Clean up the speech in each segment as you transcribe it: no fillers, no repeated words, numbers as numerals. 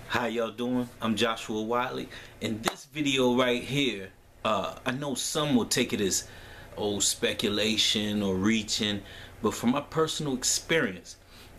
How y'all doing? I'm Joshua Wiley. In this video right here, I know some will take it as speculation or reaching, but from my personal experience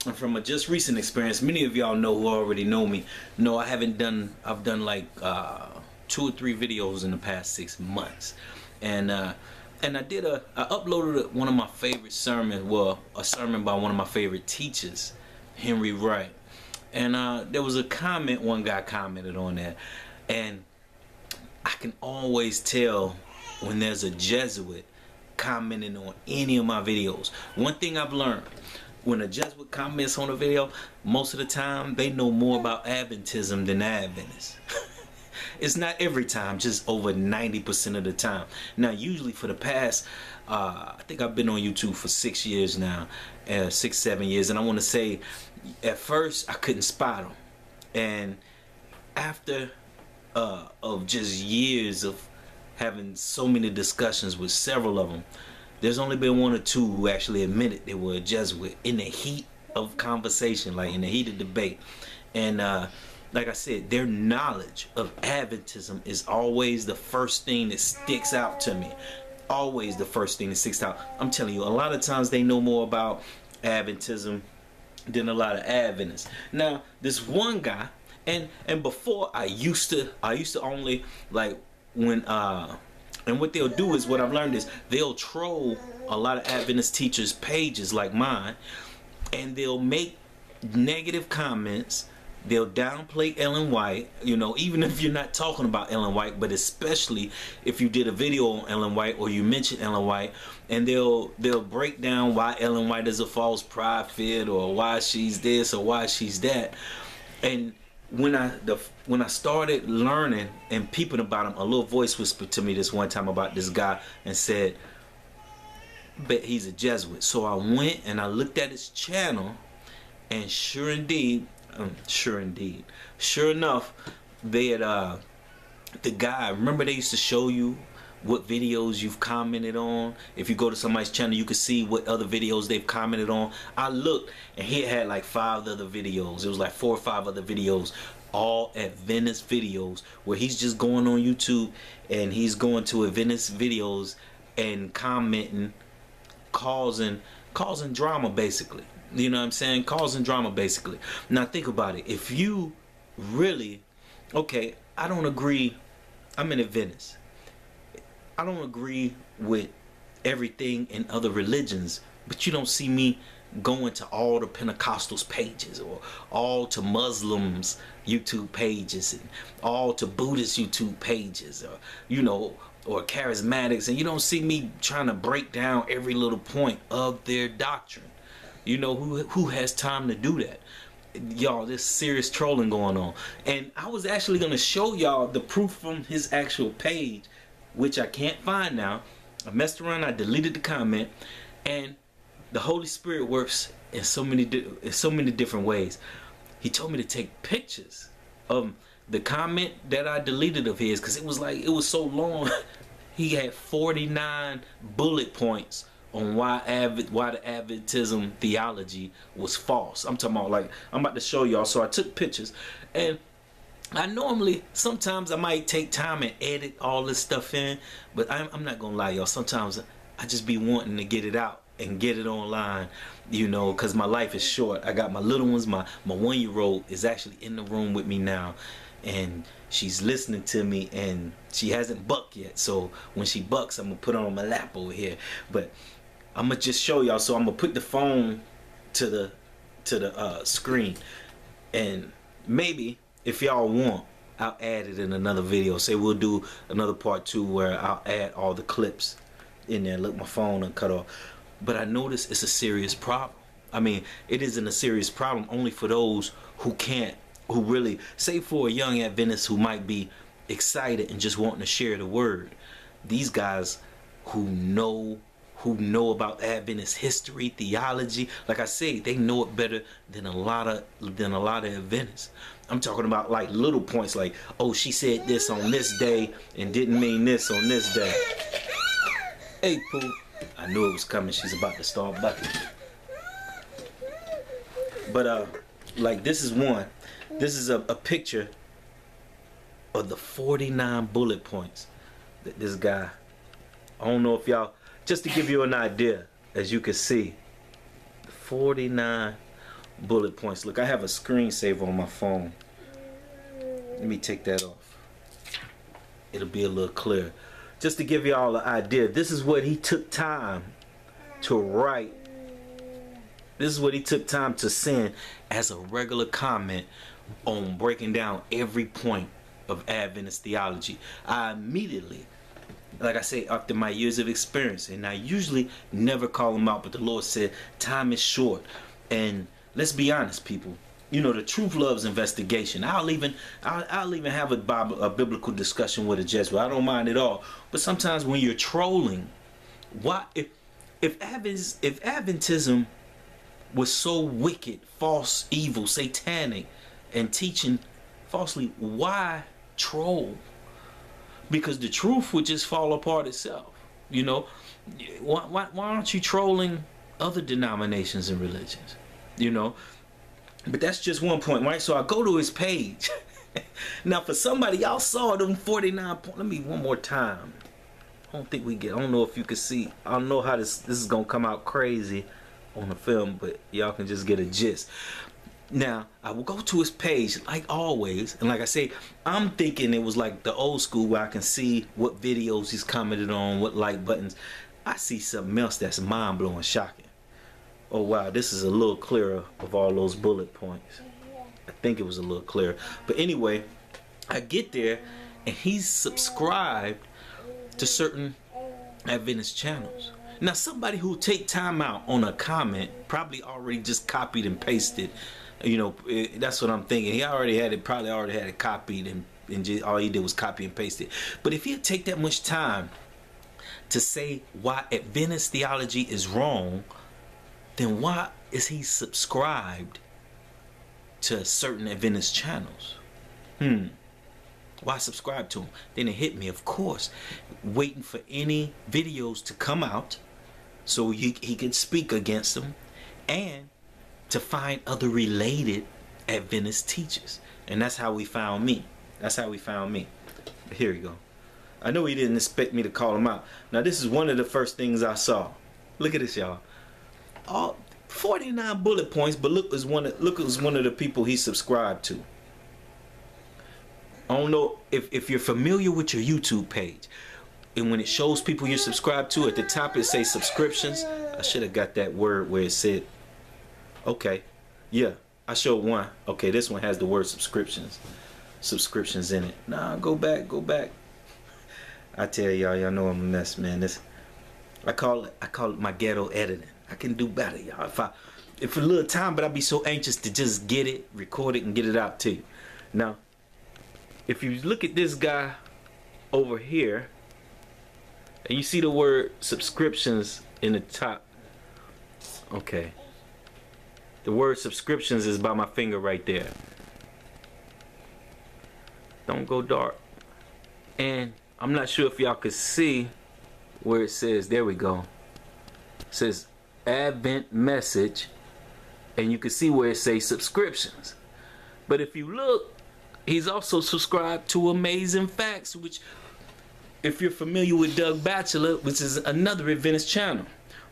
and from a just recent experience, many of y'all know who already know me. No, I've done like 2 or 3 videos in the past 6 months, and I uploaded one of my favorite sermons, well, a sermon by one of my favorite teachers, Henry Wright. And there was a comment, one guy commented on that, and I can always tell when there's a Jesuit commenting on any of my videos. One thing I've learned, when a Jesuit comments on a video, most of the time they know more about Adventism than Adventists. It's not every time, just over 90% of the time. Now, usually for the past, I think I've been on YouTube for 6 years now, 6, 7 years, and I want to say, at first I couldn't spot them, and after of just years of having so many discussions with several of them, there's only been 1 or 2 who actually admitted they were a Jesuit in the heat of conversation, like in the heat of debate. And like I said, their knowledge of Adventism is always the first thing that sticks out to me. Always the first thing that sticks out. I'm telling you, a lot of times they know more about Adventism than a lot of Adventists. Now, this one guy, and before I used to only, like, when and what they'll do is, what I've learned is, they'll troll a lot of Adventist teachers' pages like mine, and they'll make negative comments. They'll downplay Ellen White, you know, even if you're not talking about Ellen White, but especially if you did a video on Ellen White or you mentioned Ellen White, and they'll break down why Ellen White is a false prophet, or why she's this or why she's that. And when I started learning and peeping about him, a little voice whispered to me this one time about this guy and said, "Bet he's a Jesuit." So I went and I looked at his channel, and sure enough, they had the guy, remember they used to show you what videos you've commented on. If you go to somebody's channel, you can see what other videos they've commented on. I looked, and he had like 5 other videos. It was like 4 or 5 other videos, all Adventist videos, where he's just going on YouTube and he's going to Adventist videos and commenting, causing drama, basically. You know what I'm saying? Causing drama, basically. Now think about it. If you really, okay, I don't agree. I'm an Adventist. I don't agree with everything in other religions, but you don't see me going to all the Pentecostals pages, or all to Muslims YouTube pages, and all to Buddhist YouTube pages, or, you know, or charismatics, and you don't see me trying to break down every little point of their doctrine. You know, who has time to do that? Y'all, there's serious trolling going on. And I was actually going to show y'all the proof from his actual page, which I can't find now. I messed around, I deleted the comment, and the Holy Spirit works in so many different ways. He told me to take pictures of the comment that I deleted of his, because it was so long. He had 49 bullet points on why the Adventism theology was false. I'm talking about, like, I'm about to show y'all. So I took pictures, and I normally, sometimes I might take time and edit all this stuff in, but I'm not gonna lie, y'all, sometimes I just be wanting to get it out and get it online, you know, because my life is short. I got my little ones. My 1-year-old is actually in the room with me now, and she's listening to me, and she hasn't bucked yet. So when she bucks, I'm gonna put her on my lap over here. But I'm gonna just show y'all. So I'm gonna put the phone to the screen, and maybe if y'all want, I'll add it in another video. Say we'll do another part 2 where I'll add all the clips in there. Look, my phone and cut off. But I notice it's a serious problem. I mean, it isn't a serious problem only for those who really, say for a young Adventist who might be excited and just wanting to share the word. These guys who know about Adventist history, theology, like I say, they know it better than a lot of Adventists. I'm talking about like little points, like, oh, she said this on this day and didn't mean this on this day. Hey, Pooh. I knew it was coming. She's about to start bucking. But like this is one. This is a picture of the 49 bullet points that this guy, I don't know if y'all, just to give you an idea, as you can see, 49 bullet points. Look, I have a screensaver on my phone. Let me take that off. It'll be a little clearer. Just to give y'all an idea, this is what he took time to write. This is what he took time to send as a regular comment on breaking down every point of Adventist theology. I immediately, like I say, after my years of experience, and I usually never call them out, but the Lord said time is short. And let's be honest, people, you know, the truth loves investigation. I'll even have a biblical discussion with a Jesuit. I don't mind at all. But sometimes when you're trolling, why, if Adventism was so wicked, false, evil, satanic, and teaching falsely, why troll? Because the truth would just fall apart itself. You know, why aren't you trolling other denominations and religions? You know, but that's just one point, right? So I go to his page. Now, for somebody, y'all saw them 49 points. Let me one more time. I don't know if you can see. I don't know how this is gonna come out crazy on the film, but y'all can just get a gist. Now, I will go to his page like always, and like I say, I'm thinking it was like the old school where I can see what videos he's commented on, what like buttons. I see something else that's mind-blowing, shocking. Oh wow, this is a little clearer of all those bullet points. I think it was a little clearer. But anyway, I get there, and he's subscribed to certain Adventist channels. Now, somebody who take time out on a comment probably already just copied and pasted. You know, that's what I'm thinking. He already had it, probably already had it copied, and just, all he did was copy and paste it. But if he'd take that much time to say why Adventist theology is wrong, then why is he subscribed to certain Adventist channels? Why subscribe to him? Then it hit me, of course, waiting for any videos to come out so he could speak against them, and to find other related Adventist teachers. And that's how we found me. That's how we found me. Here we go. I know he didn't expect me to call him out. Now, this is one of the first things I saw. Look at this, y'all. All 49 bullet points, but look, is one of the people he subscribed to. I don't know if you're familiar with your YouTube page, and when it shows people you're subscribed to, at the top it says subscriptions. I should have got that word where it said, okay, yeah, I showed one. Okay, this one has the word subscriptions in it. Nah, go back. I tell y'all know I'm a mess, man. I call it my ghetto editing. I can do better, y'all. If a little time, but I'd be so anxious to just get it, record it, and get it out to you. Now, if you look at this guy over here, and you see the word subscriptions in the top, okay, the word subscriptions is by my finger right there. Don't go dark. And I'm not sure if y'all could see where it says, there we go, it says Advent message, and you can see where it says subscriptions. But if you look, he's also subscribed to Amazing Facts, which, if you're familiar with Doug Batchelor, which is another Adventist channel.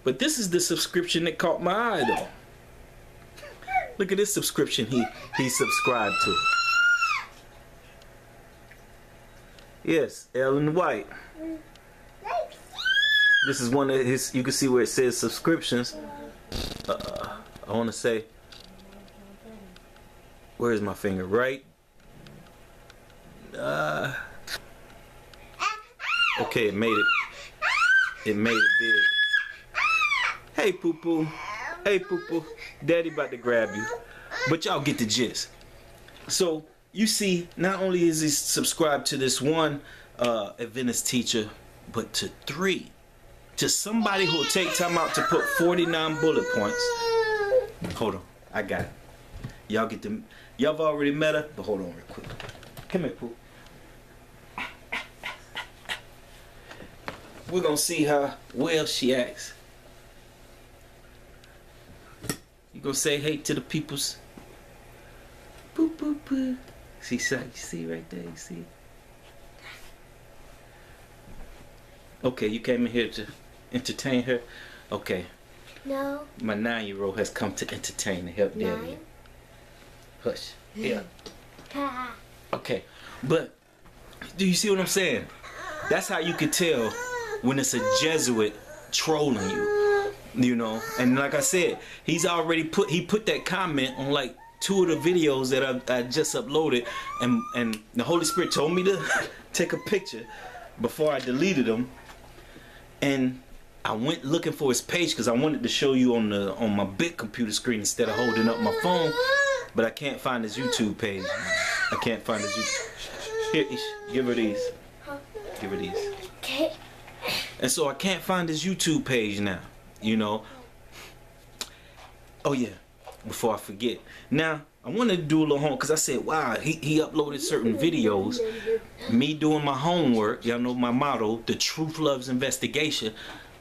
But this is the subscription that caught my eye, though. Look at this subscription he subscribed to. Yes, Ellen White. This is one of his, you can see where it says subscriptions. I want to say, where is my finger? Right? Okay, it made it. It made it big. Hey, poo-poo. Hey, poo-poo. Daddy about to grab you. But y'all get the gist. So, you see, not only is he subscribed to this one Adventist teacher, but to 3. To somebody who will take time out to put 49 bullet points. Hold on. I got it. Y'all get them. Y'all have already met her, but hold on real quick. Come here, poo. We're gonna see how well she acts. You gonna say hey to the peoples? boop, boop. See, you see right there? You see? Okay, you came in here to entertain her? Okay. No. My 9-year-old has come to entertain and help Daddy. Hush. Yeah. Okay. But, do you see what I'm saying? That's how you can tell when it's a Jesuit trolling you. You know? And like I said, he's already put that comment on like 2 of the videos that I just uploaded. And the Holy Spirit told me to take a picture before I deleted them. And I went looking for his page because I wanted to show you on my big computer screen instead of holding up my phone, but I can't find his YouTube page. I can't find his YouTube. Here, give her these. Give her these. Okay. And so I can't find his YouTube page now. You know. Oh yeah. Before I forget. Now I wanted to do a little homework because I said, wow, he uploaded certain videos. Me doing my homework. Y'all know my motto: the truth loves investigation.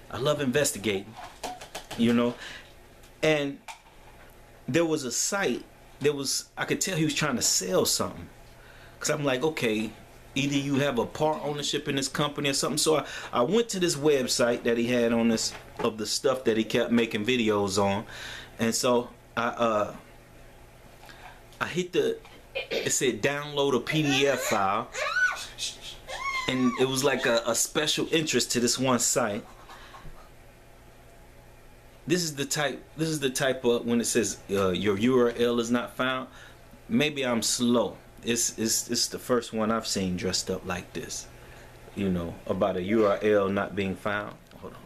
I love investigating, you know. And there was a site, I could tell he was trying to sell something. Because I'm like, okay, either you have a part ownership in this company or something. So I went to this website that he had on this, of the stuff that he kept making videos on. And so I hit it said download a PDF file. And it was like a special interest to this one site. This is the type of when it says your URL is not found. Maybe I'm slow. It's the first one I've seen dressed up like this. You know, about a URL not being found. Hold on.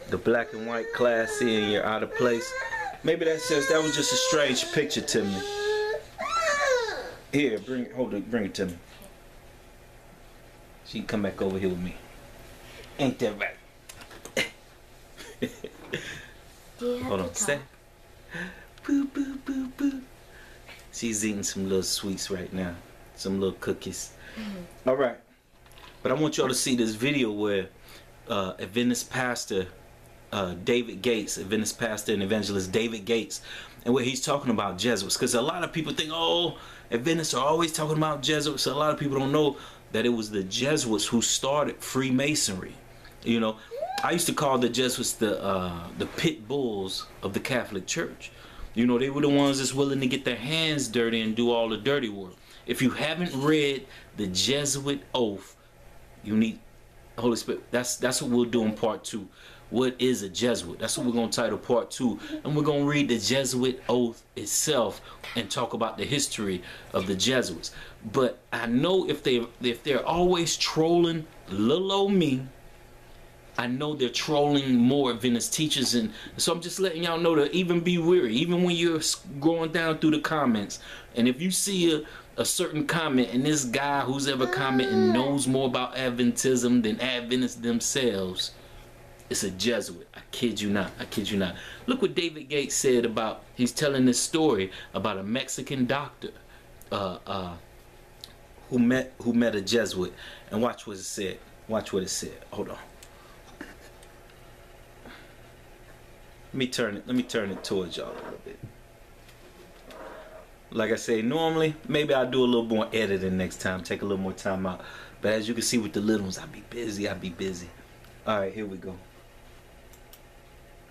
The black and white classy and you're out of place. Maybe that was just a strange picture to me. Here, bring it to me. She can come back over here with me. Ain't that right? Hold on, stay. Boo, boo, boo, boo. She's eating some little sweets right now. Some little cookies. All right. But I want y'all to see this video where Adventist pastor David Gates, Adventist pastor and evangelist David Gates, and where he's talking about Jesuits. Because a lot of people think, oh, Adventists are always talking about Jesuits. A lot of people don't know that it was the Jesuits who started Freemasonry. You know, I used to call the Jesuits the pit bulls of the Catholic Church. You know, they were the ones that's willing to get their hands dirty and do all the dirty work. If you haven't read the Jesuit Oath, you need Holy Spirit. That's what we'll do in part 2. What is a Jesuit? That's what we're going to title part 2. And we're going to read the Jesuit Oath itself and talk about the history of the Jesuits. But I know if they're always trolling little old me, I know they're trolling more Adventist teachers. And so I'm just letting y'all know to even be weary, even when you're going down through the comments. And if you see a certain comment and this guy who's ever commenting knows more about Adventism than Adventists themselves, it's a Jesuit. I kid you not. I kid you not. Look what David Gates said about, he's telling this story about a Mexican doctor who met a Jesuit. And watch what it said. Watch what it said. Hold on. Let me turn it towards y'all a little bit. Like I say, normally maybe I'll do a little more editing next time, take a little more time out. But as you can see with the little ones, I'll be busy. All right, here we go.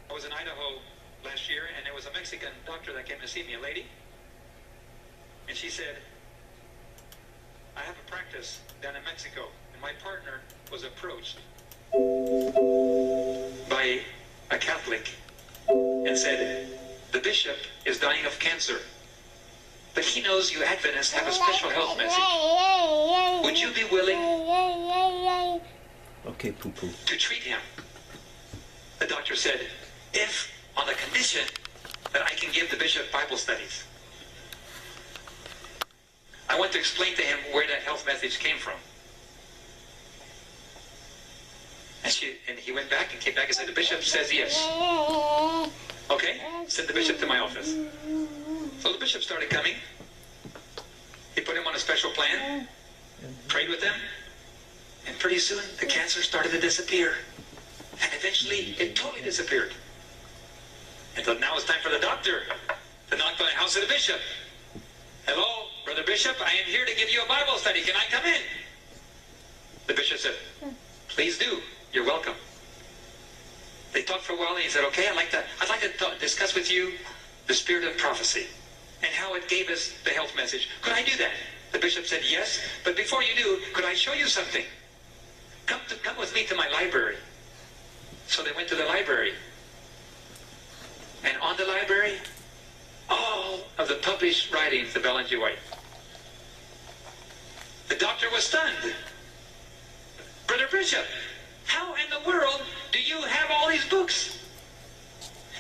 I was in Idaho last year, and there was a Mexican doctor that came to see me, a lady. And she said, I have a practice down in Mexico, and my partner was approached by a Catholic and said, the bishop is dying of cancer, but he knows you Adventists have a special health message. Would you be willing okay, poo-poo, to treat him? The doctor said, if on the condition that I can give the bishop Bible studies. I went to explain to him where that health message came from. And he went back and came back and said, the bishop says yes. Okay, send the bishop to my office. So the bishop started coming. He put him on a special plan, prayed with him, and pretty soon the cancer started to disappear. And eventually it totally disappeared. And so now it's time for the doctor to knock on the house of the bishop. Hello, Brother Bishop, I am here to give you a Bible study. Can I come in? The bishop said, please do. You're welcome. They talked for a while, and he said, okay, I'd like to discuss with you the spirit of prophecy and how it gave us the health message. Could I do that? The bishop said, yes, but before you do, could I show you something? Come with me to my library. So they went to the library. And on the library, all of the published writings of Ellen G. White. The doctor was stunned. Brother Bishop, how in the world do you have all these books?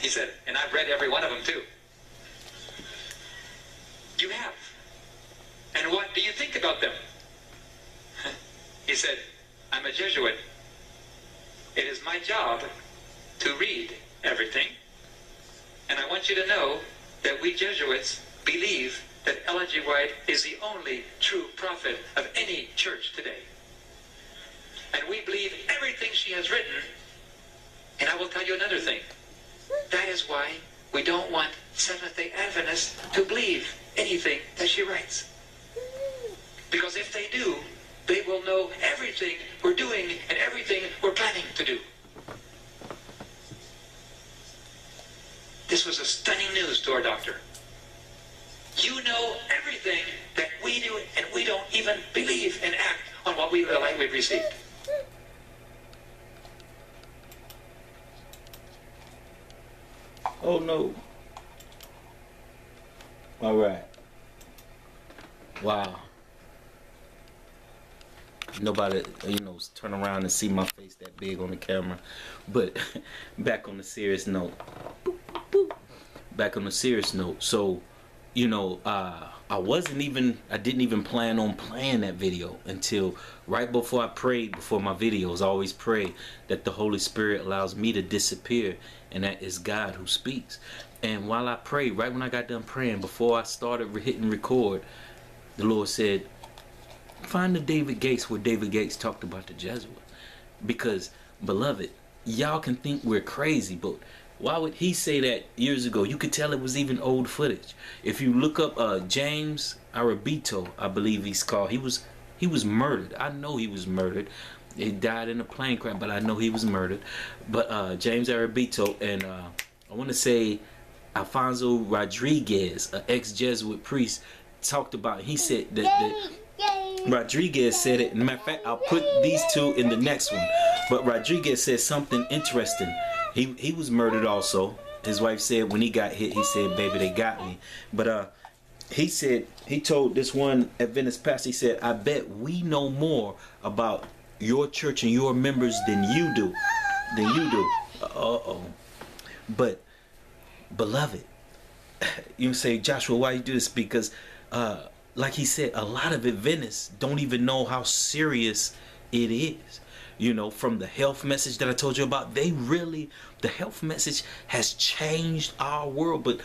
He said, and I've read every one of them too. You have. And what do you think about them? He said, I'm a Jesuit. It is my job to read everything. And I want you to know that we Jesuits believe that Ellen G. White is the only true prophet of any church today. And we believe everything she has written. And I will tell you another thing. That is why we don't want Seventh-day Adventists to believe anything that she writes. Because if they do, they will know everything we're doing and everything we're planning to do. This was a stunning news to our doctor. You know everything that we do, and we don't even believe and act on what we feel like we've received. Oh no. All right. Wow. Nobody, turn around and see my face that big on the camera. But back on the serious note. Back on the serious note. So, I didn't even plan on playing that video until right before I prayed before my videos. I always pray that the Holy Spirit allows me to disappear, and that is God who speaks. And while I prayed, right when I got done praying, before I started hitting record, the Lord said, find the David Gates where David Gates talked about the Jesuit. Because, beloved, y'all can think we're crazy, but why would he say that years ago? You could tell it was even old footage. If you look up James Arabito, I believe he's called, he was murdered. I know he was murdered. He died in a plane crash, but I know he was murdered. But James Arabito, and I want to say Alfonso Rodriguez, an ex-Jesuit priest, talked about, he said that Rodriguez said it. Matter of fact, I'll put these two in the next one. But Rodriguez said something interesting. He was murdered also. His wife said when he got hit, he said, baby, they got me. But he said, he told this one Adventist pastor, he said, I bet we know more about your church and your members than you do. Uh-oh. But, beloved, you say, Joshua, why you do this? Because, like he said, a lot of Adventists don't even know how serious it is. From the health message that I told you about, the health message has changed our world, but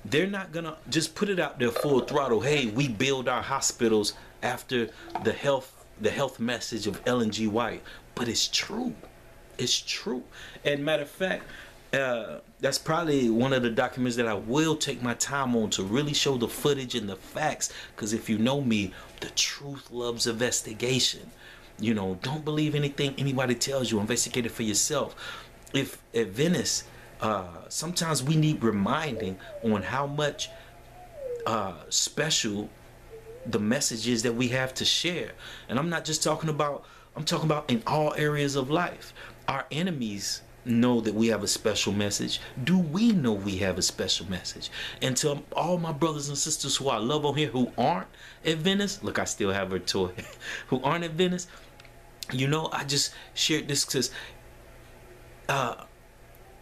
they're not gonna just put it out there full throttle. Hey, we build our hospitals after the health message of Ellen G. White. But it's true. It's true. And matter of fact, that's probably one of the documents that I will take my time on to really show the footage and the facts. Because if you know me, the truth loves investigation. Don't believe anything anybody tells you. Investigate it for yourself. If Adventists, sometimes we need reminding on how much special the message is that we have to share. And I'm not just talking about, I'm talking about in all areas of life. Our enemies know that we have a special message. Do we know we have a special message? And to all my brothers and sisters who I love on here who aren't Adventists, look, I still have her toy, who aren't Adventists, I just shared this because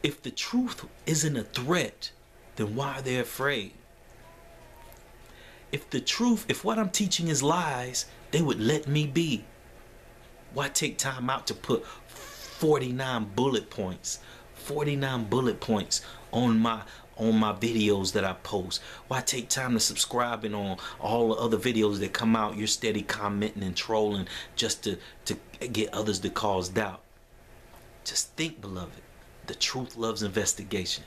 if the truth isn't a threat, then why are they afraid? If what I'm teaching is lies, they would let me be. Why take time out to put 49 bullet points on my videos that I post? Why take time to subscribe and on all the other videos that come out? You're steady commenting and trolling just to get others to cause doubt. Just think, beloved. The truth loves investigation.